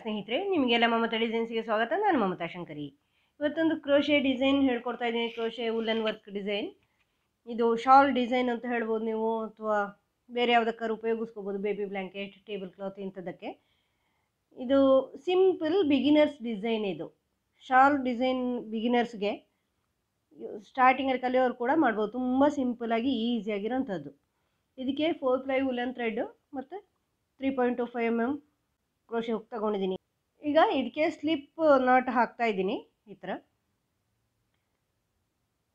ಸ್ನೇಹಿತರೆ, ನಿಮಗೆಲ್ಲ ಮಮತಾ ಡಿಸೈನ್ಸ್ಗೆ ಸ್ವಾಗತ. ನಾನು ಮಮತಾ ಶಂಕರಿ. ಇವತ್ತೊಂದು ಕ್ರೋಶೆ ಡಿಸೈನ್ ಹೇಳ್ಕೊಡ್ತಾ ಇದ್ದೀನಿ. Crochet woollen work design. ಇದು ಶಾಲ್ ಡಿಸೈನ್ ಅಂತ ಹೇಳ್ಬೋದು ನೀವು, ಅಥವಾ ಬೇರೆ ಯಾವುದಕ್ಕಾದ್ರೂ ಉಪಯೋಗಿಸ್ಕೋಬೋದು. ಬೇಬಿ ಬ್ಲ್ಯಾಂಕೆಟ್, ಟೇಬಲ್ ಕ್ಲಾತ್ ಇಂಥದ್ದಕ್ಕೆ. ಇದು ಸಿಂಪಲ್ ಬಿಗಿನರ್ಸ್ ಡಿಸೈನ್. ಇದು ಶಾಲ್ ಡಿಸೈನ್ ಬಿಗಿನರ್ಸ್ಗೆ ಸ್ಟಾರ್ಟಿಂಗಲ್ಲಿ ಕಲಿಯೋರು ಕೂಡ ಮಾಡ್ಬೋದು. ತುಂಬ ಸಿಂಪಲಾಗಿ ಈಸಿಯಾಗಿರೋಂಥದ್ದು. ಇದಕ್ಕೆ 4 ಪ್ಲೈ ವುಲ್ಲನ್ ಥ್ರೆಡ್ ಮತ್ತು 3.25 mm ಕ್ರೋಶೆ ಹುಕ್ ತಗೊಂಡಿದ್ದೀನಿ. ಈಗ ಇದಕ್ಕೆ ಸ್ಲಿಪ್ ನಾಟ್ ಹಾಕ್ತಾ ಇದ್ದೀನಿ. ಈ ಥರ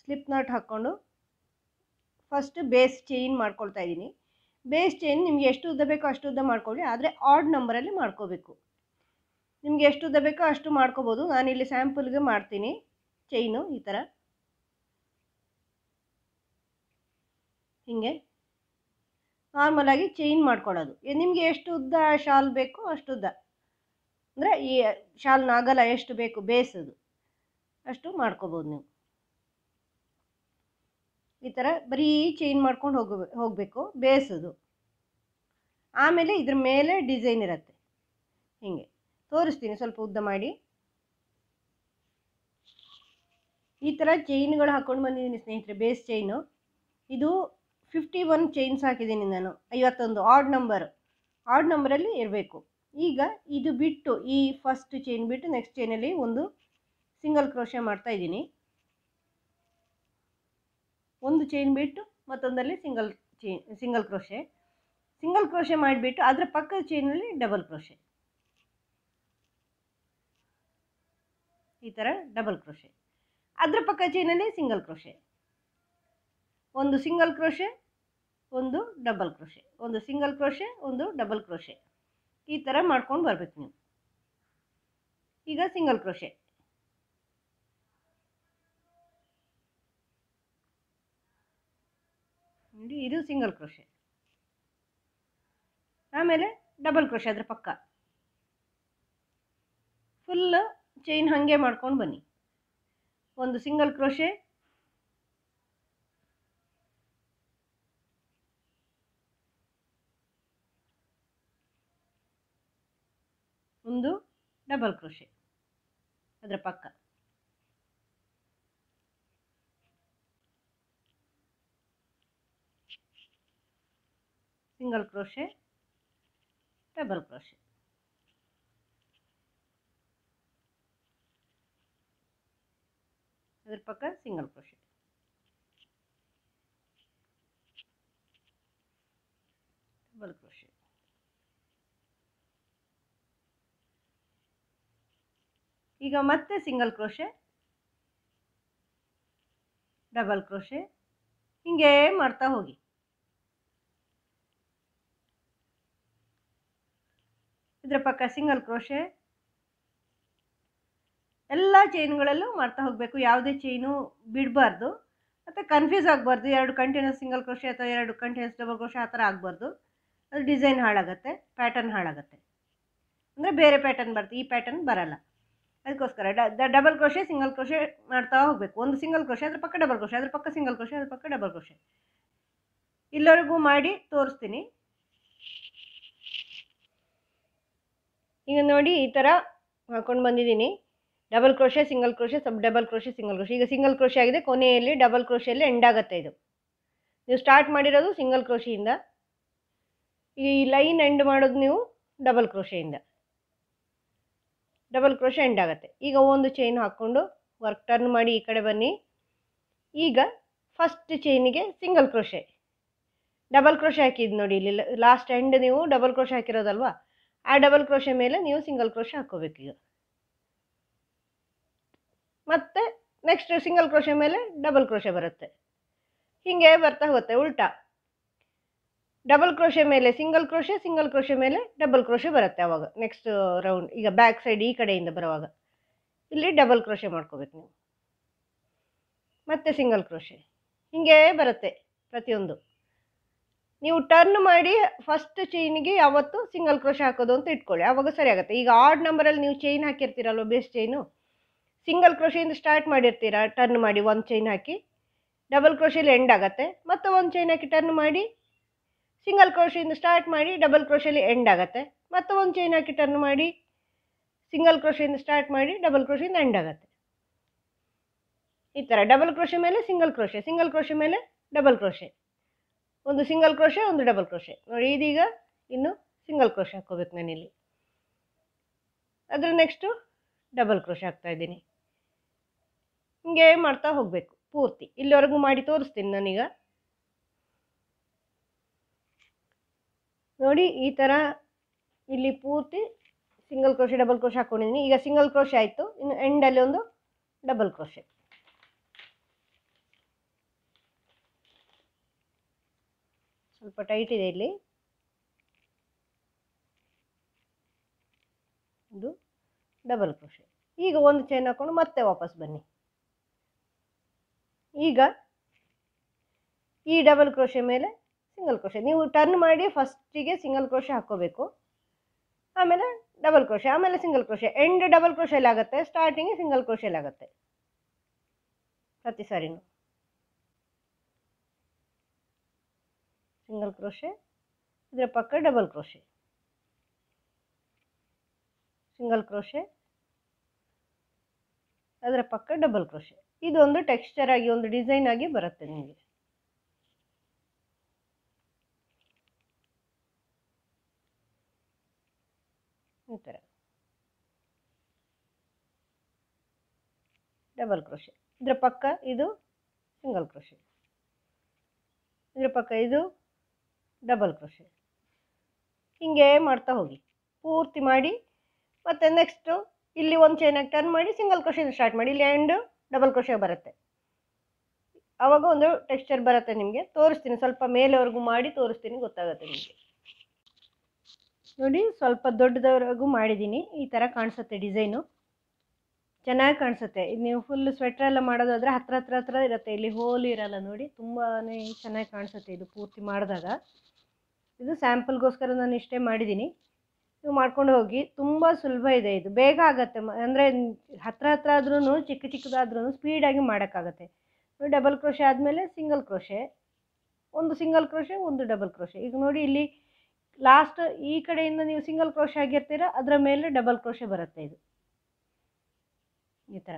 ಸ್ಲಿಪ್ ನಾಟ್ ಹಾಕ್ಕೊಂಡು ಫಸ್ಟ್ ಬೇಸ್ ಚೈನ್ ಮಾಡ್ಕೊಳ್ತಾ ಇದ್ದೀನಿ. ಬೇಸ್ ಚೈನ್ ನಿಮಗೆ ಎಷ್ಟು ಉದ್ದ ಬೇಕೋ ಅಷ್ಟು ಉದ್ದ ಮಾಡ್ಕೊಳ್ಳಿ, ಆದರೆ ಆಡ್ ನಂಬರಲ್ಲಿ ಮಾಡ್ಕೋಬೇಕು. ನಿಮಗೆ ಎಷ್ಟು ಉದ್ದ ಬೇಕೋ ಅಷ್ಟು ಮಾಡ್ಕೋಬೋದು. ನಾನಿಲ್ಲಿ ಸ್ಯಾಂಪಲ್ಗೆ ಮಾಡ್ತೀನಿ. ಚೈನು ಈ ಥರ ಹೀಗೆ ನಾರ್ಮಲಾಗಿ ಚೈನ್ ಮಾಡ್ಕೊಳ್ಳೋದು. ನಿಮಗೆ ಎಷ್ಟು ಉದ್ದ ಶಾಲ್ ಬೇಕೋ ಅಷ್ಟು ಉದ್ದ, ಅಂದರೆ ಈ ಶಾಲ್ನ ಅಗಲ ಎಷ್ಟು ಬೇಕು ಬೇಸದು ಅಷ್ಟು ಮಾಡ್ಕೋಬೋದು ನೀವು. ಈ ಥರ ಬರೀ ಚೈನ್ ಮಾಡ್ಕೊಂಡು ಹೋಗಬೇಕು ಬೇಸದು. ಆಮೇಲೆ ಇದ್ರ ಮೇಲೆ ಡಿಸೈನ್ ಇರುತ್ತೆ. ಹೀಗೆ ತೋರಿಸ್ತೀನಿ, ಸ್ವಲ್ಪ ಉದ್ದ ಮಾಡಿ. ಈ ಥರ ಚೈನ್ಗಳು ಹಾಕ್ಕೊಂಡು ಬಂದಿದ್ದೀನಿ ಸ್ನೇಹಿತರೆ. ಬೇಸ್ ಚೈನು ಇದು 51 ಚೈನ್ಸ್ ಹಾಕಿದ್ದೀನಿ ನಾನು. 51 ಆಡ್ ನಂಬರಲ್ಲಿ ಇರಬೇಕು. ಈಗ ಇದು ಬಿಟ್ಟು ಈ ಫಸ್ಟ್ ಚೈನ್ ಬಿಟ್ಟು ನೆಕ್ಸ್ಟ್ ಚೈನಲ್ಲಿ ಒಂದು ಸಿಂಗಲ್ ಕ್ರೋಶೆ ಮಾಡ್ತಾ ಇದ್ದೀನಿ. ಒಂದು ಚೈನ್ ಬಿಟ್ಟು ಮತ್ತೊಂದರಲ್ಲಿ ಸಿಂಗಲ್ ಕ್ರೋಶೆ ಮಾಡಿಬಿಟ್ಟು ಅದರ ಪಕ್ಕದ ಚೈನಲ್ಲಿ ಡಬಲ್ ಕ್ರೋಶೆ. ಈ ಥರ ಡಬಲ್ ಕ್ರೋಶೆ. ಅದರ ಪಕ್ಕದ ಚೈನಲ್ಲಿ ಸಿಂಗಲ್ ಕ್ರೋಶೆ. ಒಂದು ಸಿಂಗಲ್ ಕ್ರೋಶೆ, ಒಂದು ಡಬಲ್ ಕ್ರೋಶೆ, ಒಂದು ಸಿಂಗಲ್ ಕ್ರೋಶೆ, ಒಂದು ಡಬಲ್ ಕ್ರೋಶೆ. ಈ ಥರ ಮಾಡ್ಕೊಂಡು ಬರಬೇಕು ನೀವು. ಈಗ ಸಿಂಗಲ್ ಕ್ರೋಶೆ, ನೋಡಿ ಇದು ಸಿಂಗಲ್ ಕ್ರೋಶೆ. ಆಮೇಲೆ ಡಬಲ್ ಕ್ರೋಶೆ ಅದರ ಪಕ್ಕ. ಫುಲ್ ಚೈನ್ ಹಾಗೆ ಮಾಡ್ಕೊಂಡು ಬನ್ನಿ. ಒಂದು ಸಿಂಗಲ್ ಕ್ರೋಶೆ, ಒಂದು ಡಬಲ್ ಕ್ರೋಶೆ ಅದರ ಪಕ್ಕ, ಸಿಂಗಲ್ ಕ್ರೋಶೆ, ಡಬಲ್ ಕ್ರೋಶೆ, ಅದರ ಪಕ್ಕ ಸಿಂಗಲ್ ಕ್ರೋಶೆ, ಡಬಲ್ ಕ್ರೋಶೆ. ಈಗ ಮತ್ತೆ ಸಿಂಗಲ್ ಕ್ರೋಶೆ, ಡಬಲ್ ಕ್ರೋಶೆ, ಹೀಗೆ ಮಾಡ್ತಾ ಹೋಗಿ. ಇದರ ಪಕ್ಕ ಸಿಂಗಲ್ ಕ್ರೋಶೆ. ಎಲ್ಲ ಚೈನ್ಗಳಲ್ಲೂ ಮಾಡ್ತಾ ಹೋಗಬೇಕು. ಯಾವುದೇ ಚೈನು ಬಿಡಬಾರ್ದು ಮತ್ತು ಕನ್ಫ್ಯೂಸ್ ಆಗಬಾರ್ದು. 2 ಕಂಟಿನ್ಯೂಸ್ ಸಿಂಗಲ್ ಕ್ರೋಶೆ ಅಥವಾ 2 ಕಂಟಿನ್ಯೂಸ್ ಡಬಲ್ ಕ್ರೋಶೆ ಆ ಥರ ಆಗಬಾರ್ದು. ಅದು ಡಿಸೈನ್ ಹಾಳಾಗುತ್ತೆ, ಪ್ಯಾಟರ್ನ್ ಹಾಳಾಗುತ್ತೆ. ಅಂದರೆ ಬೇರೆ ಪ್ಯಾಟರ್ನ್ ಬರುತ್ತೆ, ಈ ಪ್ಯಾಟರ್ನ್ ಬರಲ್ಲ. ಅದಕ್ಕೋಸ್ಕರ ಡಬಲ್ ಕ್ರೋಶೆ ಸಿಂಗಲ್ ಕ್ರೋಶೆ ಮಾಡ್ತಾ ಹೋಗಬೇಕು. ಒಂದು ಸಿಂಗಲ್ ಕ್ರೋಶೆ ಅದ್ರ ಪಕ್ಕ ಡಬಲ್ ಕ್ರೋಶೆ, ಅದ್ರ ಪಕ್ಕ ಸಿಂಗಲ್ ಕ್ರೋಶೆ, ಅದ್ರ ಪಕ್ಕ ಡಬಲ್ ಕ್ರೋಶೆ. ಇಲ್ಲವರೆಗೂ ಮಾಡಿ ತೋರಿಸ್ತೀನಿ. ಈಗ ನೋಡಿ ಈ ಥರ ಹಾಕೊಂಡು ಬಂದಿದ್ದೀನಿ. Double crochet, single crochet, double crochet, single crochet. ಈಗ ಸಿಂಗಲ್ ಕ್ರೋಶೆ ಆಗಿದೆ. ಕೊನೆಯಲ್ಲಿ ಡಬಲ್ ಕ್ರೋಶೆಯಲ್ಲಿ ಎಂಡ್ ಆಗುತ್ತೆ. ಇದು ನೀವು ಸ್ಟಾರ್ಟ್ ಮಾಡಿರೋದು ಸಿಂಗಲ್ ಕ್ರೋಶೆಯಿಂದ. ಈ ಲೈನ್ ಎಂಡ್ ಮಾಡೋದು ನೀವು ಡಬಲ್ ಕ್ರೋಶೆಯಿಂದ. ಡಬಲ್ ಕ್ರೋಶೆ ಎಂಡ್ ಆಗುತ್ತೆ. ಈಗ ಒಂದು ಚೈನ್ ಹಾಕ್ಕೊಂಡು ವರ್ಕ್ ಟರ್ನ್ ಮಾಡಿ ಈ ಕಡೆ ಬನ್ನಿ. ಈಗ ಫಸ್ಟ್ ಚೈನಿಗೆ ಸಿಂಗಲ್ ಕ್ರೋಶೆ, ಡಬಲ್ ಕ್ರೋಶೆ ಹಾಕಿದ್ದು ನೋಡಿ. ಇಲ್ಲಿ ಲಾಸ್ಟ್ ಎಂಡ್ ನೀವು ಡಬಲ್ ಕ್ರೋಶೆ ಹಾಕಿರೋದಲ್ವಾ, ಆ ಡಬಲ್ ಕ್ರೋಶೆ ಮೇಲೆ ನೀವು ಸಿಂಗಲ್ ಕ್ರೋಶೆ ಹಾಕ್ಕೋಬೇಕು. ಈಗ ಮತ್ತೆ ನೆಕ್ಸ್ಟ್ ಸಿಂಗಲ್ ಕ್ರೋಶೆ ಮೇಲೆ ಡಬಲ್ ಕ್ರೋಶೆ ಬರುತ್ತೆ. ಹೀಗೆ ಬರ್ತಾ ಹೋಗುತ್ತೆ ಉಲ್ಟಾ. ಡಬಲ್ ಕ್ರೋಶೆ ಮೇಲೆ ಸಿಂಗಲ್ ಕ್ರೋಶೆ, ಸಿಂಗಲ್ ಕ್ರೋಶೆ ಮೇಲೆ ಡಬಲ್ ಕ್ರೋಶೆ ಬರುತ್ತೆ. ಆವಾಗ ನೆಕ್ಸ್ಟ್ ರೌಂಡ್ ಈಗ ಬ್ಯಾಕ್ ಸೈಡ್ ಈ ಕಡೆಯಿಂದ ಬರುವಾಗ ಇಲ್ಲಿ ಡಬಲ್ ಕ್ರೋಶೆ ಮಾಡ್ಕೋಬೇಕು ನೀವು. ಮತ್ತೆ ಸಿಂಗಲ್ ಕ್ರೋಶೆ ಹೀಗೆ ಬರುತ್ತೆ ಪ್ರತಿಯೊಂದು. ನೀವು ಟರ್ನ್ ಮಾಡಿ ಫಸ್ಟ್ ಚೈನಿಗೆ ಯಾವತ್ತು ಸಿಂಗಲ್ ಕ್ರೋಶೆ ಹಾಕೋದು ಅಂತ ಇಟ್ಕೊಳ್ಳಿ, ಆವಾಗ ಸರಿ ಆಗುತ್ತೆ. ಈಗ ಆಡ್ ನಂಬರಲ್ಲಿ ನೀವು ಚೈನ್ ಹಾಕಿರ್ತೀರಲ್ವ, ಬೇಸ್ ಚೈನು, ಸಿಂಗಲ್ ಕ್ರೋಶೆಯಿಂದ ಸ್ಟಾರ್ಟ್ ಮಾಡಿರ್ತೀರ. ಟರ್ನ್ ಮಾಡಿ ಒಂದು ಚೈನ್ ಹಾಕಿ ಡಬಲ್ ಕ್ರೋಶೆಯಲ್ಲಿ ಎಂಡ್ ಆಗುತ್ತೆ. ಮತ್ತೆ ಒಂದು ಚೈನ್ ಹಾಕಿ ಟರ್ನ್ ಮಾಡಿ ಸಿಂಗಲ್ ಕ್ರೋಶೆಯಿಂದ ಸ್ಟಾರ್ಟ್ ಮಾಡಿ ಡಬಲ್ ಕ್ರೋಶೆಯಲ್ಲಿ ಎಂಡ್ ಆಗುತ್ತೆ. ಮತ್ತೆ ಒಂದು ಚೈನ್ ಹಾಕಿ ಟರ್ನ್ ಮಾಡಿ ಸಿಂಗಲ್ ಕ್ರೋಶೆಯಿಂದ ಸ್ಟಾರ್ಟ್ ಮಾಡಿ ಡಬಲ್ ಕ್ರೋಶೆಯಿಂದ ಎಂಡ್ ಆಗುತ್ತೆ. ಈ ಥರ ಡಬಲ್ ಕ್ರೋಶೆ ಮೇಲೆ ಸಿಂಗಲ್ ಕ್ರೋಶೆ ಮೇಲೆ ಡಬಲ್ ಕ್ರೋಶೆ, ಒಂದು ಸಿಂಗಲ್ ಕ್ರೋಶೆ ಒಂದು ಡಬಲ್ ಕ್ರೋಶೆ. ನೋಡಿ ಇದೀಗ ಇನ್ನು ಸಿಂಗಲ್ ಕ್ರೋಶೆ ಹಾಕ್ಕೋಬೇಕು ನಾನಿಲ್ಲಿ. ಅದರ ನೆಕ್ಸ್ಟು ಡಬಲ್ ಕ್ರೋಶೆ ಹಾಕ್ತಾ ಇದ್ದೀನಿ. ಹಿಂಗೆ ಮಾಡ್ತಾ ಹೋಗಬೇಕು ಪೂರ್ತಿ. ಇಲ್ಲಿವರೆಗೂ ಮಾಡಿ ತೋರಿಸ್ತೀನಿ ನಾನೀಗ. ನೋಡಿ ಈ ಥರ ಇಲ್ಲಿ ಪೂರ್ತಿ ಸಿಂಗಲ್ ಕ್ರೋಶೆ ಡಬಲ್ ಕ್ರೋಶೆ ಹಾಕ್ಕೊಂಡಿದ್ದೀನಿ. ಈಗ ಸಿಂಗಲ್ ಕ್ರೋಶೆ ಆಯಿತು, ಇನ್ನು ಎಂಡಲ್ಲಿ ಒಂದು ಡಬಲ್ ಕ್ರೋಶೆ. ಸ್ವಲ್ಪ ಟೈಟ್ ಇದೆ ಇಲ್ಲಿ. ಇದು ಡಬಲ್ ಕ್ರೋಶೆ. ಈಗ ಒಂದು ಚೈನ್ ಹಾಕ್ಕೊಂಡು ಮತ್ತೆ ವಾಪಸ್ ಬನ್ನಿ. ಈಗ ಈ ಡಬಲ್ ಕ್ರೋಶೆ ಮೇಲೆ ಸಿಂಗಲ್ ಕ್ರೋಶೆ. ನೀವು ಟರ್ನ್ ಮಾಡಿ ಫಸ್ಟಿಗೆ ಸಿಂಗಲ್ ಕ್ರೋಶೆ ಹಾಕ್ಕೋಬೇಕು, ಆಮೇಲೆ ಡಬಲ್ ಕ್ರೋಶೆ, ಆಮೇಲೆ ಸಿಂಗಲ್ ಕ್ರೋಶೆ. ಎಂಡ್ ಡಬಲ್ ಕ್ರೋಶೆಲ್ಲಿ ಆಗುತ್ತೆ, ಸ್ಟಾರ್ಟಿಂಗ್ ಸಿಂಗಲ್ ಕ್ರೋಶೆಲ್ಲಿ ಆಗುತ್ತೆ ಪ್ರತಿ ಸಾರಿನೂ. ಸಿಂಗಲ್ ಕ್ರೋಶೆ, ಇದರ ಪಕ್ಕ ಡಬಲ್ ಕ್ರೋಶೆ, ಸಿಂಗಲ್ ಕ್ರೋಶೆ, ಅದರ ಪಕ್ಕ ಡಬಲ್ ಕ್ರೋಶೆ. ಇದೊಂದು ಟೆಕ್ಸ್ಚರ್ ಆಗಿ ಒಂದು ಡಿಸೈನ್ ಆಗಿ ಬರುತ್ತೆ ನಿಮಗೆ. ಈ ಥರ ಡಬಲ್ ಕ್ರೋಶೆ, ಇದರ ಪಕ್ಕ ಇದು ಸಿಂಗಲ್ ಕ್ರೋಶೆ, ಇದರ ಪಕ್ಕ ಇದು ಡಬಲ್ ಕ್ರೋಶೆ. ಹೀಗೆ ಮಾಡ್ತಾ ಹೋಗಿ ಪೂರ್ತಿ ಮಾಡಿ. ಮತ್ತು ನೆಕ್ಸ್ಟು ಇಲ್ಲಿ ಒಂದು ಚೈನಾಗಿ ಟರ್ನ್ ಮಾಡಿ ಸಿಂಗಲ್ ಕ್ರೋಶೆಯಿಂದ ಸ್ಟಾರ್ಟ್ ಮಾಡಿ. ಇಲ್ಲಿ ಎಂಡು ಡಬಲ್ ಕ್ರೋಶೆ ಬರುತ್ತೆ. ಆವಾಗ ಒಂದು ಟೆಕ್ಸ್ಚರ್ ಬರುತ್ತೆ ನಿಮಗೆ. ತೋರಿಸ್ತೀನಿ, ಸ್ವಲ್ಪ ಮೇಲೆವರೆಗೂ ಮಾಡಿ ತೋರಿಸ್ತೀನಿ, ಗೊತ್ತಾಗುತ್ತೆ ನಿಮಗೆ. ನೋಡಿ ಸ್ವಲ್ಪ ದೊಡ್ಡದವರೆಗೂ ಮಾಡಿದ್ದೀನಿ. ಈ ಥರ ಕಾಣಿಸುತ್ತೆ ಡಿಸೈನು, ಚೆನ್ನಾಗಿ ಕಾಣಿಸುತ್ತೆ. ಇದು ನೀವು ಫುಲ್ ಸ್ವೆಟ್ರ್ ಎಲ್ಲ ಮಾಡೋದಾದರೆ ಹತ್ರ ಇರುತ್ತೆ, ಇಲ್ಲಿ ಹೋಲ್ ಇರಲ್ಲ. ನೋಡಿ ತುಂಬಾ ಚೆನ್ನಾಗಿ ಕಾಣಿಸುತ್ತೆ ಇದು ಪೂರ್ತಿ ಮಾಡಿದಾಗ. ಇದು ಸ್ಯಾಂಪಲ್ಗೋಸ್ಕರ ನಾನು ಇಷ್ಟೇ ಮಾಡಿದ್ದೀನಿ. ನೀವು ಮಾಡ್ಕೊಂಡು ಹೋಗಿ, ತುಂಬ ಸುಲಭ ಇದೆ ಇದು, ಬೇಗ ಆಗುತ್ತೆ. ಅಂದರೆ ಹತ್ರ ಆದ್ರೂ ಚಿಕ್ಕದಾದ್ರೂ ಸ್ಪೀಡಾಗಿ ಮಾಡೋಕ್ಕಾಗತ್ತೆ. ಡಬಲ್ ಕ್ರೋಶೆ ಆದಮೇಲೆ ಸಿಂಗಲ್ ಕ್ರೋಶೆ, ಒಂದು ಸಿಂಗಲ್ ಕ್ರೋಶೆ ಒಂದು ಡಬಲ್ ಕ್ರೋಶೆ. ಈಗ ನೋಡಿ ಇಲ್ಲಿ ಲಾಸ್ಟ್ ಈ ಕಡೆಯಿಂದ ನೀವು ಸಿಂಗಲ್ ಕ್ರೋಶೆ ಆಗಿರ್ತೀರ, ಅದರ ಮೇಲೆ ಡಬಲ್ ಕ್ರೋಶೆ ಬರುತ್ತೆ ಇದು ಈ ಥರ.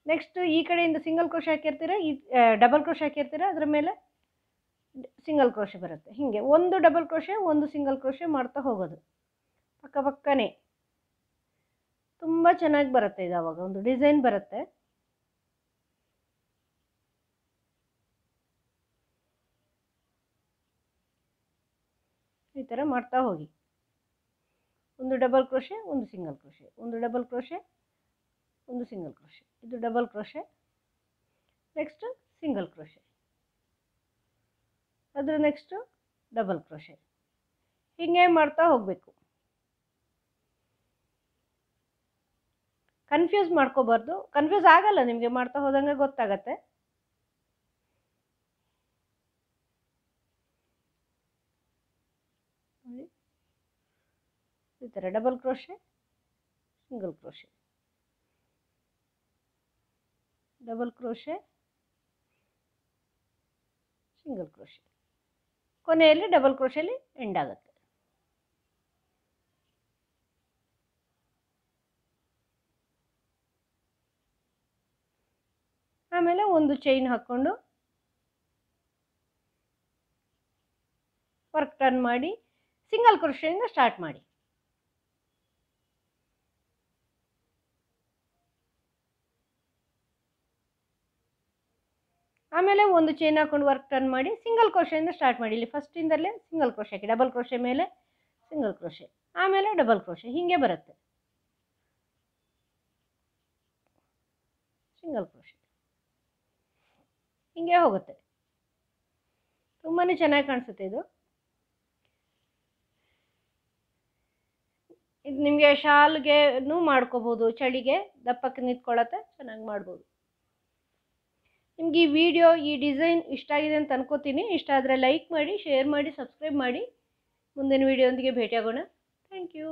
ನೆಕ್ಸ್ಟ್ ಈ ಕಡೆಯಿಂದ ಸಿಂಗಲ್ ಕ್ರೋಶೆ ಹಾಕಿರ್ತೀರ, ಈ ಡಬಲ್ ಕ್ರೋಶೆ ಹಾಕಿರ್ತೀರ, ಅದರ ಮೇಲೆ ಸಿಂಗಲ್ ಕ್ರೋಶೆ ಬರುತ್ತೆ. ಹೀಗೆ ಒಂದು ಡಬಲ್ ಕ್ರೋಶೆ ಒಂದು ಸಿಂಗಲ್ ಕ್ರೋಶೆ ಮಾಡ್ತಾ ಹೋಗೋದು ಪಕ್ಕನೇ. ತುಂಬ ಚೆನ್ನಾಗಿ ಬರುತ್ತೆ ಇದು, ಆವಾಗ ಒಂದು ಡಿಸೈನ್ ಬರುತ್ತೆ. ಈ ಥರ ಮಾಡ್ತಾ ಹೋಗಿ. ಒಂದು ಡಬಲ್ ಕ್ರೋಶೆ ಒಂದು ಸಿಂಗಲ್ ಕ್ರೋಶೆ, ಒಂದು ಡಬಲ್ ಕ್ರೋಶೆ ಒಂದು ಸಿಂಗಲ್ ಕ್ರೋಶೆ, ಇದು double crochet, next single crochet, ಅದರ ನೆಕ್ಸ್ಟು ಡಬಲ್ ಕ್ರೋಶೆ. ಹೀಗೆ ಮಾಡ್ತಾ ಹೋಗಬೇಕು. ಕನ್ಫ್ಯೂಸ್ ಮಾಡ್ಕೋಬಾರ್ದು, ಕನ್ಫ್ಯೂಸ್ ಆಗಲ್ಲ ನಿಮಗೆ, ಮಾಡ್ತಾ ಹೋದಂಗೆ ಗೊತ್ತಾಗತ್ತೆ. ಈ ಥರ double crochet single crochet, double crochet single crochet, ಕೊನೆಯಲ್ಲಿ ಡಬಲ್ ಕ್ರೋಶೆಲಿ ಎಂಡ್ ಆಗುತ್ತೆ. ಆಮೇಲೆ ಒಂದು ಚೈನ್ ಹಾಕ್ಕೊಂಡು ವರ್ಕ್ ಟರ್ನ್ ಮಾಡಿ ಸಿಂಗಲ್ ಕ್ರೋಶೆಯಿಂದ ಸ್ಟಾರ್ಟ್ ಮಾಡಿ. ಆಮೇಲೆ ಒಂದು ಚೈನ್ ಹಾಕೊಂಡು ವರ್ಕ್ ಟರ್ನ್ ಮಾಡಿ ಸಿಂಗಲ್ ಕ್ರೋಶೆಯಿಂದ ಸ್ಟಾರ್ಟ್ ಮಾಡಿ. ಇಲ್ಲಿ ಫಸ್ಟಿಂದಲೇ ಸಿಂಗಲ್ ಕ್ರೋಶೆ ಹಾಕಿ, ಡಬಲ್ ಕ್ರೋಶೆ ಮೇಲೆ ಸಿಂಗಲ್ ಕ್ರೋಶೆ, ಆಮೇಲೆ ಡಬಲ್ ಕ್ರೋಶೆ, ಹೀಗೆ ಬರುತ್ತೆ. ಸಿಂಗಲ್ ಕ್ರೋಶೆ ಹಿಂಗೆ ಹೋಗುತ್ತೆ. ತುಂಬಾ ಚೆನ್ನಾಗಿ ಕಾಣಿಸುತ್ತೆ ಇದು. ಇದು ನಿಮಗೆ ಶಾಲ್ಗೆನೂ ಮಾಡ್ಕೋಬೋದು, ಚಳಿಗೆ ದಪ್ಪಕ್ಕೆ ನಿಂತ್ಕೊಳ್ಳುತ್ತೆ, ಚೆನ್ನಾಗಿ ಮಾಡ್ಬೋದು. ನಿಮ್ಗೆ ಈ ವಿಡಿಯೋ ಈ ಡಿಸೈನ್ ಇಷ್ಟ ಆಗಿದೆ ಅಂತ ಅನ್ಕೋತೀನಿ. ಇಷ್ಟ ಆದರೆ ಲೈಕ್ ಮಾಡಿ, ಶೇರ್ ಮಾಡಿ, ಸಬ್ಸ್ಕ್ರೈಬ್ ಮಾಡಿ. ಮುಂದಿನ ವಿಡಿಯೋದೊಂದಿಗೆ ಭೇಟಿಯಾಗೋಣ. Thank you.